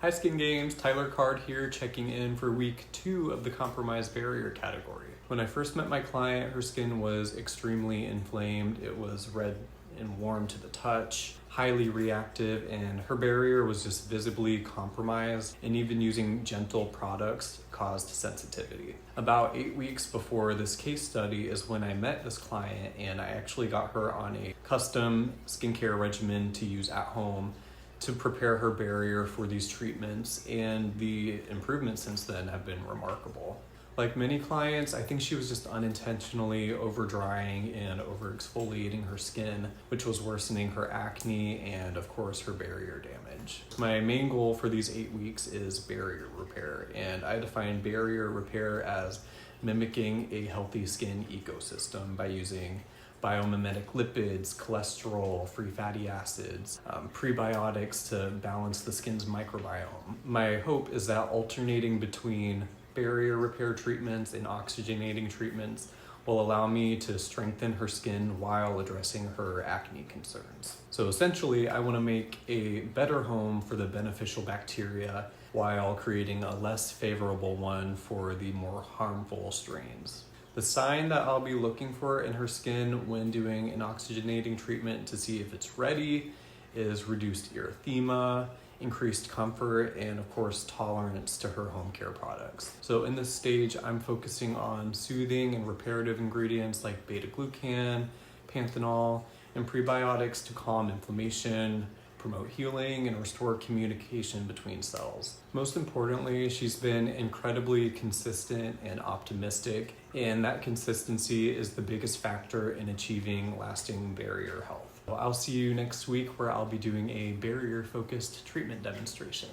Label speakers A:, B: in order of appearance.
A: Hi Skin Games, Tyler Card here, checking in for week 2 of the compromised barrier category. When I first met my client, her skin was extremely inflamed. It was red and warm to the touch, highly reactive, and her barrier was just visibly compromised, and even using gentle products caused sensitivity. About 8 weeks before this case study is when I met this client, and I actually got her on a custom skincare regimen to use at home to prepare her barrier for these treatments, and the improvements since then have been remarkable. Like many clients, I think she was just unintentionally over drying and over exfoliating her skin, which was worsening her acne and of course her barrier damage. My main goal for these 8 weeks is barrier repair, and I define barrier repair as mimicking a healthy skin ecosystem by using biomimetic lipids, cholesterol, free fatty acids, prebiotics to balance the skin's microbiome. My hope is that alternating between barrier repair treatments and oxygenating treatments will allow me to strengthen her skin while addressing her acne concerns. So essentially, I want to make a better home for the beneficial bacteria while creating a less favorable one for the more harmful strains. The sign that I'll be looking for in her skin when doing an oxygenating treatment to see if it's ready is reduced erythema, increased comfort, and of course tolerance to her home care products. So in this stage, I'm focusing on soothing and reparative ingredients like beta-glucan, panthenol, and prebiotics to calm inflammation, promote healing, and restore communication between cells. Most importantly, she's been incredibly consistent and optimistic, and that consistency is the biggest factor in achieving lasting barrier health. I'll see you next week where I'll be doing a barrier-focused treatment demonstration.